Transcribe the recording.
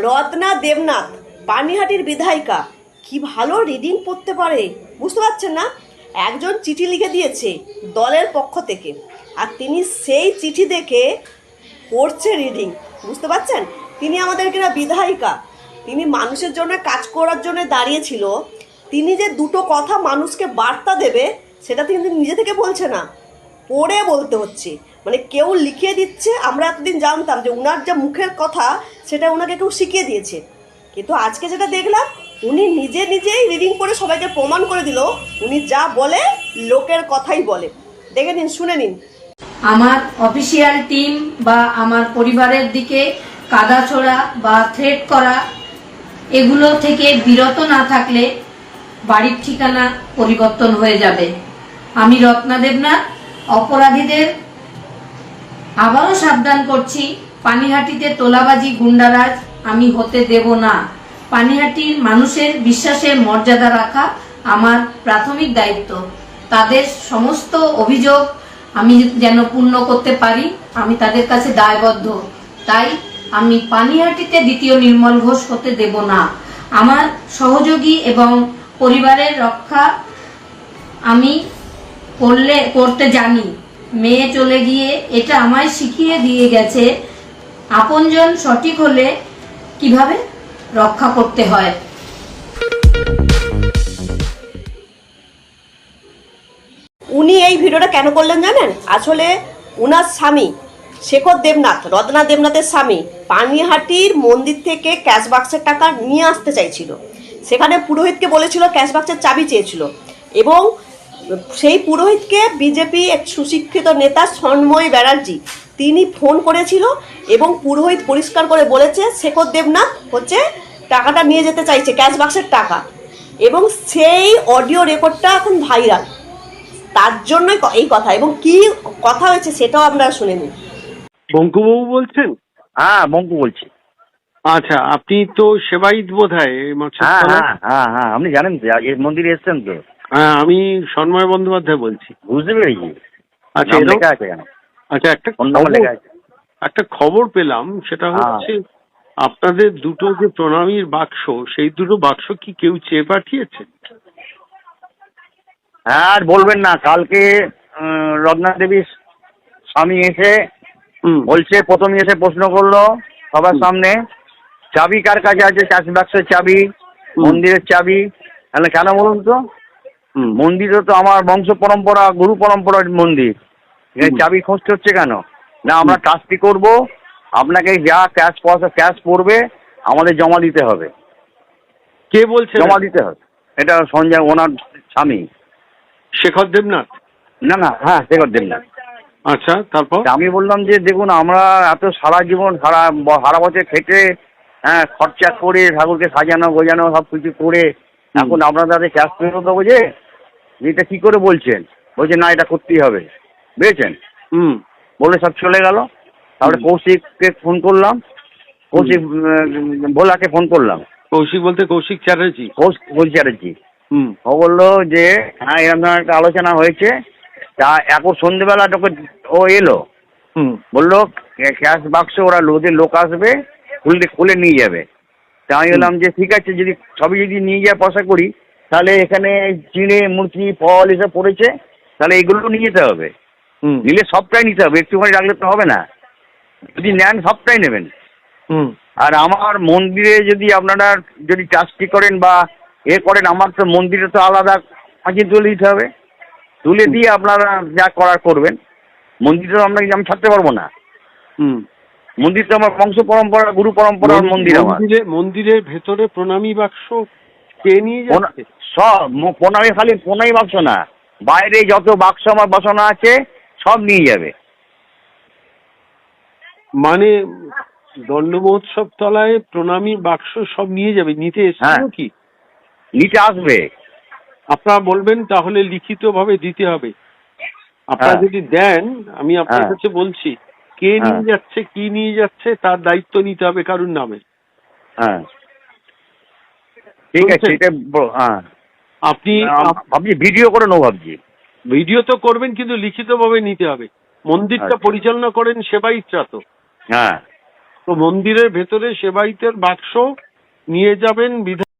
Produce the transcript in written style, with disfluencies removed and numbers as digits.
রত্না দেবনাথ, পানিহাটির বিধায়িকা, কি ভালো রিডিং পড়তে পারে, বুঝতে পারছেন না? একজন চিঠি লিখে দিয়েছে দলের পক্ষ থেকে, আর তিনি সেই চিঠি দেখে পড়ছে রিডিং, বুঝতে পারছেন? তিনি আমাদের কিনা বিধায়িকা, তিনি মানুষের জন্য কাজ করার জন্য দাঁড়িয়েছিল। তিনি যে দুটো কথা মানুষকে বার্তা দেবে সেটা কিন্তু নিজে থেকে বলছে না, পড়ে বলতে হচ্ছে। মানে কেউ লিখিয়ে দিচ্ছে। আমরা এতদিন জানতাম যে উনার যে মুখের কথা সেটা ওনাকে কেউ শিখিয়ে দিয়েছে, কিন্তু আজকে যেটা দেখলাম উনি নিজেই রিডিং করে সবাইকে প্রমাণ করে দিল উনি যা বলে লোকের কথাই বলে। দেখে নিন, শুনে নিন। আমার অফিসিয়াল টিম বা আমার পরিবারের দিকে কাদা ছোড়া বা থ্রেট করা এগুলো থেকে বিরত না থাকলে বাড়ির ঠিকানা পরিবর্তন হয়ে যাবে। আমি রত্না দেবনাথ অপরাধীদের আবারও সাবধান করছি, পানিহাটিতে তোলাবাজি গুন্ডারাজ আমি হতে দেব না। পানিহাটির মানুষের বিশ্বাসের মর্যাদা রাখা আমার প্রাথমিক দায়িত্ব। তাদের সমস্ত অভিযোগ আমি যেন পূর্ণ করতে পারি, আমি তাদের কাছে দায়বদ্ধ। তাই আমি পানিহাটিতে দ্বিতীয় নির্মল ঘোষ হতে দেব না। আমার সহযোগী এবং পরিবারের রক্ষা আমি করতে জানি। মেয়ে চলে গিয়ে এটা আমায় শিখিয়ে দিয়ে গেছে আপনজন সঠিক হলে কিভাবে রক্ষা করতে হয়। উনি এই ভিডিওটা কেন করলেন জানেন? আসলে উনার স্বামী শেখর দেবনাথ, রত্না দেবনাথের স্বামী, পানিহাটির মন্দির থেকে ক্যাশ বাক্সের টাকা নিয়ে আসতে চাইছিল। সেখানে পুরোহিতকে বলেছিল, ক্যাশ বাক্সের চাবি চেয়েছিল, এবং সেই পুরোহিতকে বিজেপি এক সুশিক্ষিত নেতা সন্ময় ব্যানার্জি তিনি ফোন করেছিল, এবং পুরোহিত পরিষ্কার করে বলেছে শেখর দেবনাথ হচ্ছে টাকাটা নিয়ে যেতে চাইছে, ক্যাশ বাক্সের টাকা। এবং সেই অডিও রেকর্ডটা এখন ভাইরাল, তার জন্যই এই কথা। এবং কি কথা হয়েছে সেটাও আমরা শুনে নিই। বঙ্কুবাবু বলছেন? হ্যাঁ, বঙ্কু বলছি। আচ্ছা, আপনি তো সেবাইত বোধ হয় হ্যাঁ হ্যাঁ হ্যাঁ হ্যাঁ, আপনি জানেন তো, এই মন্দিরে এসছেন তো? হ্যাঁ, আমি সন্ময় বন্দ্যোপাধ্যায় বলছি। বুঝতে পেরেছি। আচ্ছা, নাম লেখা আছে কেন? আচ্ছা, একটা খবর পেলাম, সেটা হচ্ছে আপনাদের দুটো যে প্রণামীর বাক্স, সেই দুটো বাক্স কি কেউ চেয়ে পাঠিয়েছে? হ্যাঁ, আর বলবেন না, কালকে রত্না দেবীর স্বামী এসে বলছে, প্রথমে এসে প্রশ্ন করলো সবার সামনে, চাবি কার কাছে আছে, ক্যাশ বাক্সের চাবি, মন্দিরের চাবি। তাহলে কেন বলুন তো? মন্দিরে তো আমার বংশ পরম্পরা, গুরু পরম্পরার মন্দির, চাবি খুঁজতে হচ্ছে কেন? না, আমরা ট্রাস্টি করব, আপনাকে যা ক্যাশ পড়বে আমাদের জমা দিতে হবে। কে বলছে জমা দিতে হবে? এটা সঞ্জয়, ওনার স্বামী শেখর দেবনাথ। না না, হ্যাঁ, শেখর দেবনাথ। আচ্ছা, তারপর আমি বললাম যে দেখুন, আমরা এত সারা জীবন সারা বছর খেটে, হ্যাঁ, খরচা করে ঠাকুরকে সাজানো গোজানো সব কিছু করে এখন আপনাদের ক্যাশ ফেরত দেবো, যে এটা কি করে বলছেন? বলছে না, এটা করতেই হবে, বুঝেছেন? বলে সব চলে গেল। তারপরে কৌশিককে ফোন করলাম, কৌশিক ভোলাকে ফোন করলাম। কৌশিক বলতে কৌশিক চ্যাটার্জি? চ্যাটার্জি। ও বললো যে হ্যাঁ, এরকম ধরনের একটা আলোচনা হয়েছে। তা এখন সন্ধ্যেবেলা ও এলো, বললো ক্যাশ বাক্স ওরা লোক আসবে, খুলে নিয়ে যাবে। তা আমি বললাম যে ঠিক আছে, যদি সবই যদি নিয়ে যায় পয়সা করি, তাহলে এখানে চিড়ে মুরগি ফল এসব পড়েছে, তাহলে এগুলো নিয়ে যেতে হবে। নিলে সবটাই নিতে হবে, একটুখানি রাখলে তো হবে না। যদি নেন সবটাই নেবেন। আর আমার মন্দিরে যদি আপনারা যদি ট্রাস্টি করেন বা করেন, আমার তো মন্দিরে তো আলাদা ফাঁকি তুলে দিতে হবে। তুলে দিয়ে আপনারা যা করার করবেন। মন্দিরে আমি ছাড়তে পারবো না। মন্দির তো আমার বংশ পরম্পরা, গুরু পরম্পরার মন্দির। আমার মন্দিরের ভেতরে প্রণামী বাক্স কে নিয়ে যাচ্ছে? সব প্রণামী, খালি প্রণামী বাক্স না, বাইরে যত বাক্স আমার বসানো আছে সব নিয়ে যাবে। মানে দণ্ড মহোৎসব তলায় প্রণামী বাক্স সব নিয়ে যাবে? নিতে এসেছিল কি? নিতে আসবে। আপনারা বলবেন তাহলে লিখিত ভাবে দিতে হবে। আপনারা যদি দেন, আমি আপনার কাছে বলছি, কে নিয়ে যাচ্ছে, কি নিয়ে যাচ্ছে, তার দায়িত্ব নিতে হবে কারুর নামে। হ্যাঁ, ঠিক আছে। আপনি ভিডিও করে নেবো ভাবছি। ভিডিও তো করবেন, কিন্তু লিখিত ভাবে নিতে হবে। মন্দিরটা পরিচালনা করেন সেবাইতরা তো। হ্যাঁ, তো মন্দিরের ভেতরে সেবায়িতের বাক্স নিয়ে যাবেন